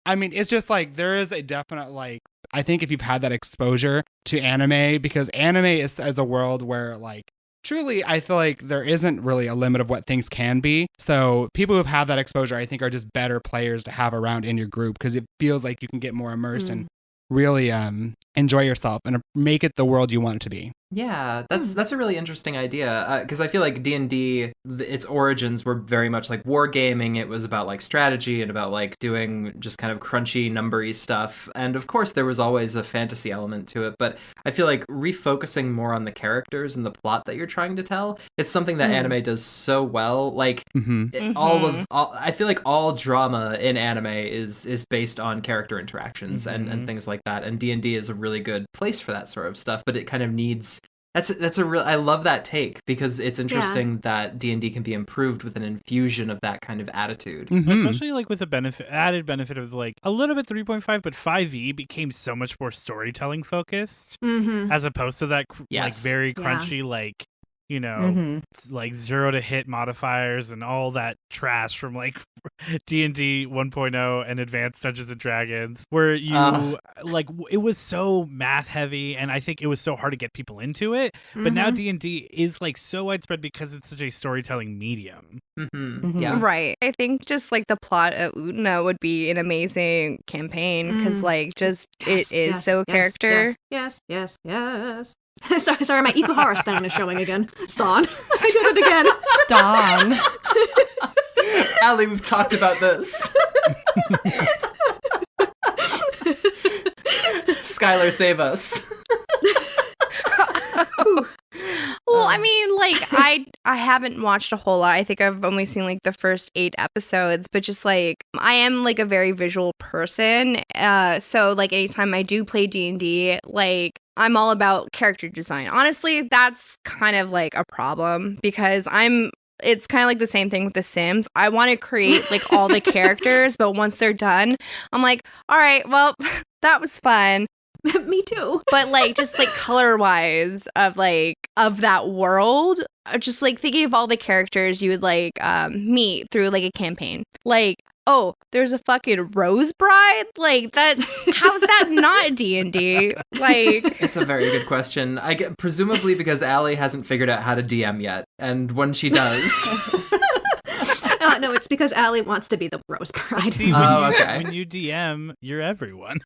I mean, it's just like there is a definite like. I think if you've had that exposure to anime, because anime is as a world where like. Truly, I feel like there isn't really a limit of what things can be. So people who have that exposure, I think, are just better players to have around in your group because it feels like you can get more immersed and really enjoy yourself and make it the world you want it to be. Yeah, that's a really interesting idea because I feel like D&D, its origins were very much like wargaming. It was about like strategy and about like doing just kind of crunchy, numbery stuff. And of course, there was always a fantasy element to it. But I feel like refocusing more on the characters and the plot that you're trying to tell, it's something that anime does so well. Like I feel like all drama in anime is based on character interactions and things like that. And D&D is a really good place for that sort of stuff. But it kind of needs. That's a real. I love that take because it's interesting that D&D can be improved with an infusion of that kind of attitude, especially like with the added benefit of like a little bit 3.5, but 5e became so much more storytelling focused as opposed to that like very crunchy like. Like 0 to hit modifiers and all that trash from like D&D 1.0 and Advanced Dungeons and Dragons, where you like it was so math heavy, and I think it was so hard to get people into it. But now D&D is like so widespread because it's such a storytelling medium. Yeah, right. I think just like the plot of Utna would be an amazing campaign because like just it is so character. Yes. Sorry, my Ikuhara Stone is showing again. Ston. I did it again. Ston. Allie, we've talked about this. Skylar, save us. Well, I mean, like, I haven't watched a whole lot. I think I've only seen, like, the first 8 episodes. But just, like, I am, like, a very visual person. So, like, anytime I do play D&D, like, I'm all about character design. Honestly, that's kind of, like, a problem. Because it's kind of like the same thing with The Sims. I want to create, like, all the characters. But once they're done, I'm like, all right, well, that was fun. Me too. But like just like color wise of that world, just like thinking of all the characters you would like meet through like a campaign. Like, oh, there's a fucking Rose Bride? Like that, how's that not D&D? Like, it's a very good question. Presumably because Allie hasn't figured out how to DM yet. And when she does... No, it's because Allie wants to be the Rose Bride. See, okay. When you DM, you're everyone.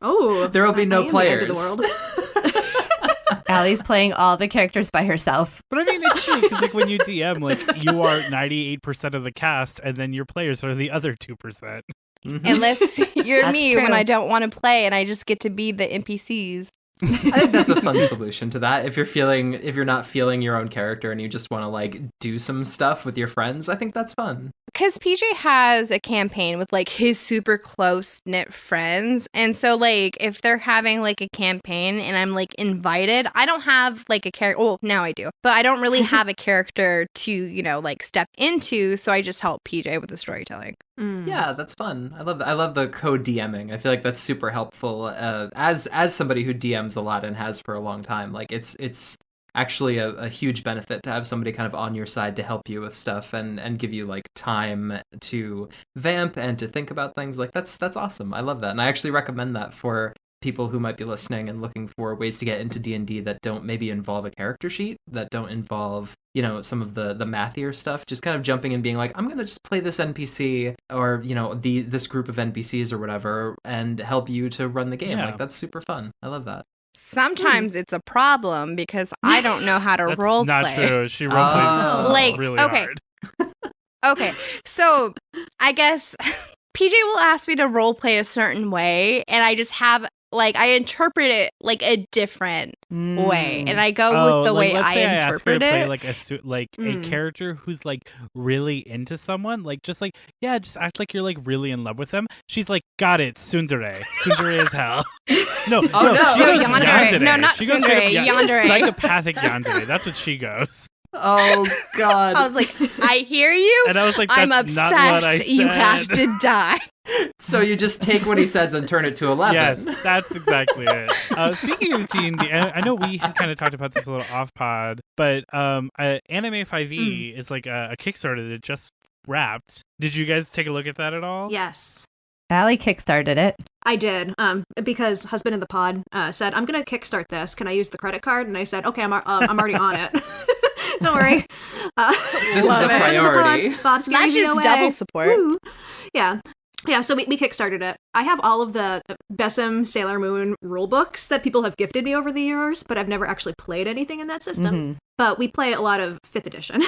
Oh, there will be no players. The end of the world. Allie's playing all the characters by herself. But I mean, it's true because like when you DM, like you are 98% of the cast, and then your players are the other 2%. Unless you're That's me true. when I don't want to play and I just get to be the NPCs. I think that's a fun solution to that. If you're not feeling your own character and you just want to like do some stuff with your friends, I think that's fun. Because PJ has a campaign with like his super close knit friends, and so like if they're having like a campaign and I'm like invited, I don't have like a character. Well, now I do, but I don't really have a character to like step into. So I just help PJ with the storytelling. Yeah, that's fun. I love that. I love the co-DMing. I feel like that's super helpful. As somebody who DMs a lot and has for a long time, like it's actually a huge benefit to have somebody kind of on your side to help you with stuff and give you like time to vamp and to think about things. Like that's awesome. I love that. And I actually recommend that for people who might be listening and looking for ways to get into D&D that don't maybe involve a character sheet, that don't involve, you know, some of the mathier stuff. Just kind of jumping and being like, I'm going to just play this NPC or, you know, this group of NPCs or whatever and help you to run the game. Yeah. Like that's super fun. I love that. Sometimes it's a problem because I don't know how to That's role not play. true. She role plays Like, really okay. hard. Okay, so I guess PJ will ask me to role play a certain way, and I just have I interpret it like a different way, and I go with the way let's I say ask her interpret to play it. like a character who's like really into someone, like just act like you're like really in love with them. She's like, got it, tsundere is hell. No, she no, goes yandere. No, not She goes straight up tsundere, yandere. psychopathic yandere. That's what she goes. Oh God. I was like, I hear you. And I was like, I'm that's not what I obsessed. You have said. to die. So you just take what he says and turn it to 11. Yes, that's exactly it. Speaking of D&D, I know we kind of talked about this a little off pod, but Anime 5e is like a Kickstarter that just wrapped. Did you guys take a look at that at all? Yes. Allie kickstarted it. I did, because husband in the pod said, I'm going to kickstart this. Can I use the credit card? And I said, okay, I'm already on it. Don't worry. This is a priority. Bob's giving That's me just away. double support. Woo. Yeah. Yeah, so we kickstarted it. I have all of the Besom Sailor Moon rule books that people have gifted me over the years, but I've never actually played anything in that system. Mm-hmm. But we play a lot of 5th edition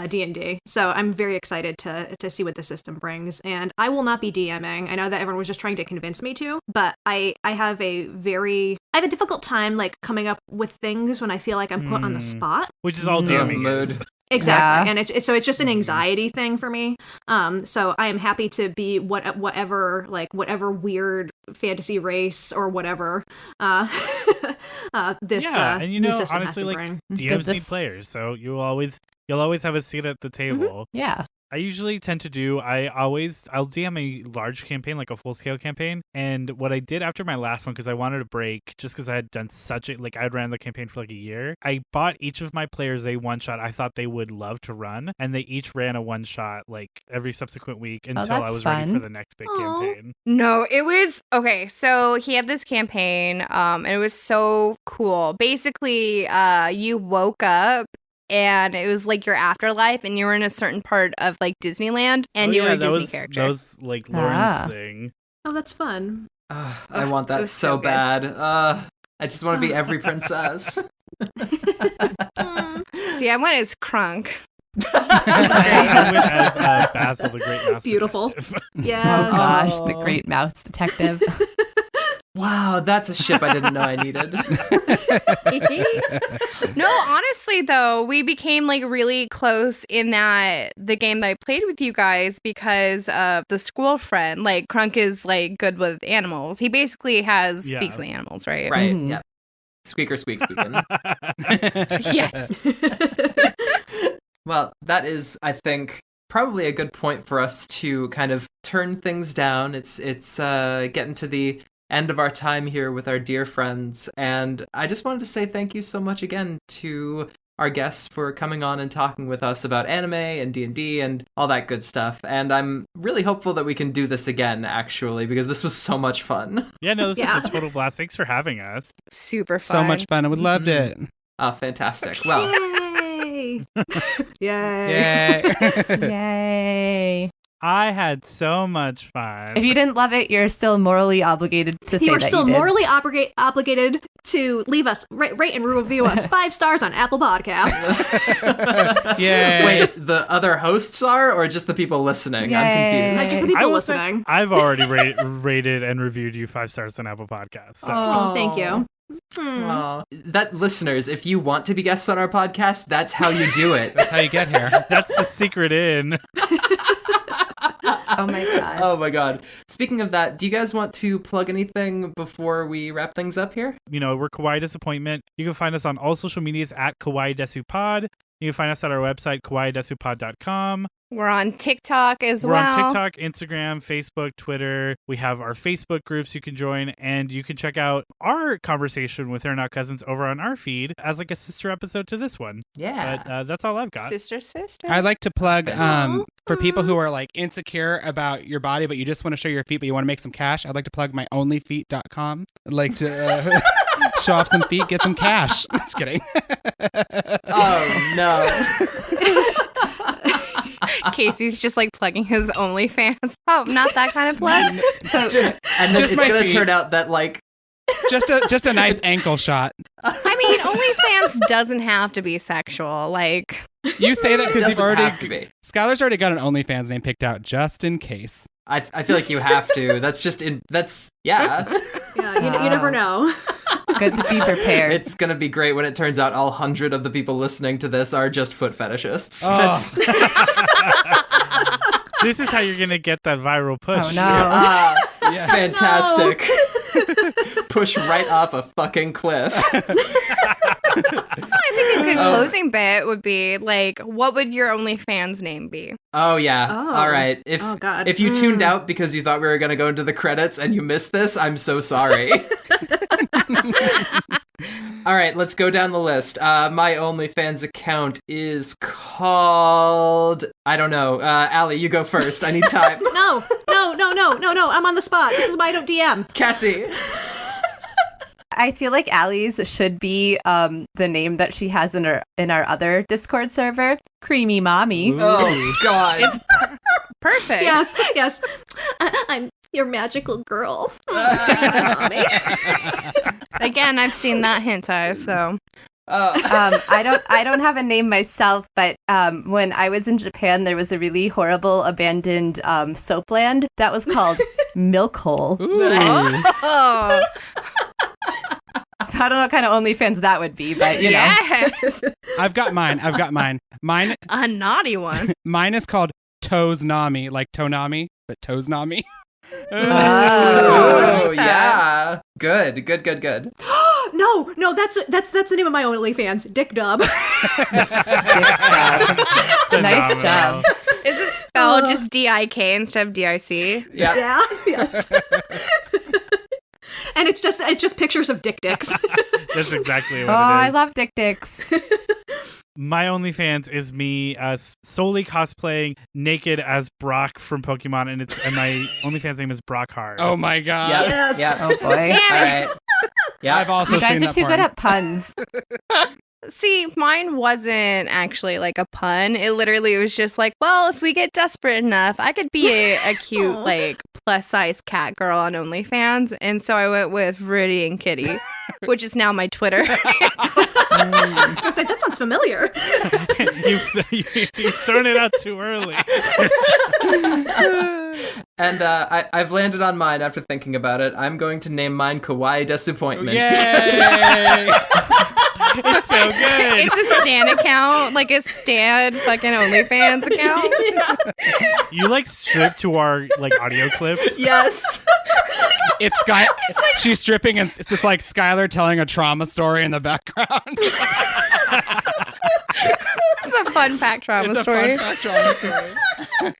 D&D, so I'm very excited to see what the system brings. And I will not be DMing. I know that everyone was just trying to convince me to, but I have a difficult time like coming up with things when I feel like I'm put on the spot. Which is all DMing is. Exactly, Yeah. and it's just an anxiety thing for me. So I am happy to be whatever weird fantasy race or whatever this and you new know, system honestly, has to like bring. DMs need this- players, so you'll always have a seat at the table. Yeah. I usually tend to do, I'll DM a large campaign, like a full-scale campaign, and what I did after my last one, because I wanted a break, just because I had done I had ran the campaign for like a year, I bought each of my players a one-shot I thought they would love to run, and they each ran a one-shot, like, every subsequent week until I that's was ready fun. for the next big campaign. No, it was okay. So he had this campaign, and it was so cool. Basically, you woke up and it was like your afterlife, and you were in a certain part of like Disneyland, and you were a Disney character. That was like Lauren's thing. Oh, that's fun. I want it that was so so good. bad. I just want to be every princess. See, I went as Crunk. I went as Basil, the Great Mouse Beautiful. Detective. Yes. Oh gosh, the great mouse detective. Wow, that's a ship I didn't know I needed. No, honestly though, we became like really close in the game that I played with you guys because of the squirrel friend. Like Crunk is like good with animals. He basically speaks with animals, right? Right, Mhm. yeah. Squeaker squeaking. Yes. Well, that is, I think, probably a good point for us to kind of turn things down. It's getting to the end of our time here with our dear friends, and I just wanted to say thank you so much again to our guests for coming on and talking with us about anime and D&D and all that good stuff. And I'm really hopeful that we can do this again, actually, because this was so much fun. Yeah, no, this Yeah. was a total blast. Thanks for having us. Super fun. So much fun. I would loved it. Oh, fantastic. Well, Yay! Yay! Yay. Yay. I had so much fun. If you didn't love it, you're still morally obligated to say You are that still you did. morally obligated to leave us, rate and review us 5 stars on Apple Podcasts. Yay. wait, the other hosts are, or just the people listening? I'm Yay. Just confused. the people will say, listening. I've already rated and reviewed you 5 stars on Apple Podcasts. So. Oh, thank you. Aw. That listeners, if you want to be guests on our podcast, that's how you do it. That's how you get here. That's the secret in. Oh my gosh. Oh my god. Speaking of that, do you guys want to plug anything before we wrap things up here? You know, we're Kawaii Disappointment. You can find us on all social medias at Kawaii Desupod. You can find us at our website, kawaiidesupod.com. We're on TikTok as We're well. on TikTok, Instagram, Facebook, Twitter. We have our Facebook groups you can join, and you can check out our conversation with They're Not Cousins over on our feed as like a sister episode to this one. Yeah. But that's all I've got. Sister. I'd like to plug for people who are like insecure about your body, but you just want to show your feet, but you want to make some cash. I'd like to plug my onlyfeet.com. I'd like to show off some feet, get some cash. Just kidding. Oh, no. Casey's just like plugging his OnlyFans. Oh, not that kind of plug. So And then Just it's my going to feet. turn out that, like, Just a nice ankle shot. I mean, OnlyFans doesn't have to be sexual. Like, You say that because doesn't you've already. have to be. Skylar's already got an OnlyFans name picked out just in case. I feel like you have to. That's just yeah. Yeah, you never know. good to be prepared. It's going to be great when it turns out all 100 of the people listening to this are just foot fetishists. Oh. This is how you're going to get that viral push. Oh no. Yeah. Fantastic. Push right off a fucking cliff. I think a good closing bit would be like, what would your OnlyFans name be? Oh, yeah. Oh. All right. Oh, God. If you tuned out because you thought we were going to go into the credits and you missed this, I'm so sorry. All right, let's go down the list. My OnlyFans account is called... I don't know. Allie, you go first. I need time. No. I'm on the spot. This is why I don't DM. Cassie. I feel like Allie's should be the name that she has in our other Discord server, Creamy Mommy. Oh, God. It's perfect. Yes. I'm your magical girl. Again, I've seen that hentai, so. I don't have a name myself, but when I was in Japan, there was a really horrible abandoned soapland that was called Milk Hole. Oh, So I don't know what kind of OnlyFans that would be, but you know. yes. I've got mine. Mine A naughty one. Mine is called Toes Nami, like Tonami, but Toes Nami. Oh, like yeah. Good. No, that's the name of my OnlyFans. Dick Dub. Nice job. Is it spelled just D-I-K instead of D-I-C? Yeah. Yeah. Yes. And it's just pictures of dicks. That's exactly what Oh, it I is. love dick dicks. My OnlyFans is me solely cosplaying naked as Brock from Pokemon, and my OnlyFans name is Brock Hard. Oh my god. Yep. Yes. Yep. Oh boy. Damn All it. right. Yeah. I've also You guys seen are that too porn. good at puns. See, mine wasn't actually like a pun. It literally was just like, well, if we get desperate enough, I could be a cute, Aw. like, plus-size cat girl on OnlyFans. And so I went with Rudy and Kitty, which is now my Twitter. I was gonna say that sounds familiar. You've thrown it out too early. And I've landed on mine after thinking about it. I'm going to name mine Kawaii Desuppointment. Yay! It's so good. It's a Stan account, like a Stan fucking OnlyFans account. You like strip to our like audio clips. Yes. It's Sky. She's stripping, and it's like Skylar telling a trauma story in the background. It's a fun fact trauma It's a story. fun fact trauma story.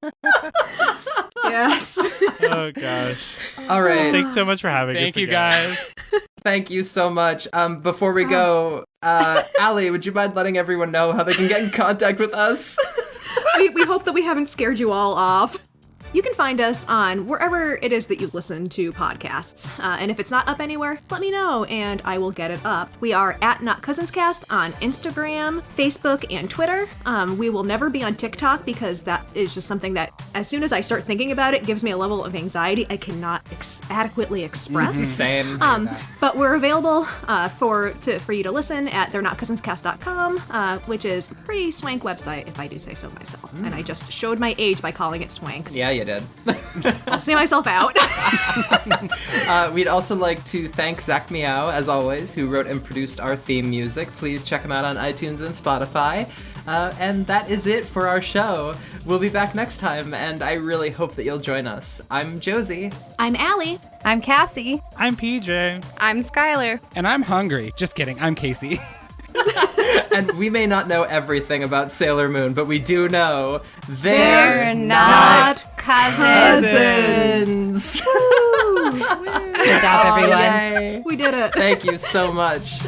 Yes. Oh gosh. All right. Thanks so much for having us. Thank you, again. guys. Thank you so much. Before we go, Allie, would you mind letting everyone know how they can get in contact with us? we hope that we haven't scared you all off. You can find us on wherever it is that you listen to podcasts. And if it's not up anywhere, let me know and I will get it up. We are at Not Cousins Cast on Instagram, Facebook, and Twitter. We will never be on TikTok because that is just something that, as soon as I start thinking about it, gives me a level of anxiety I cannot adequately express. Same. But we're available for you to listen at they'renotcousinscast.com, which is a pretty swank website, if I do say so myself. And I just showed my age by calling it swank. Yeah, you did. I'll see myself out. We'd also like to thank Zach Meow, as always, who wrote and produced our theme music. Please check him out on iTunes and Spotify. And that is it for our show. We'll be back next time, and I really hope that you'll join us. I'm Josie. I'm Allie. I'm Cassie. I'm PJ. I'm Skylar. And I'm hungry. Just kidding. I'm Casey. And we may not know everything about Sailor Moon, but we do know They're not cousins. cousins. Good job, everyone. Yay. We did it. Thank you so much.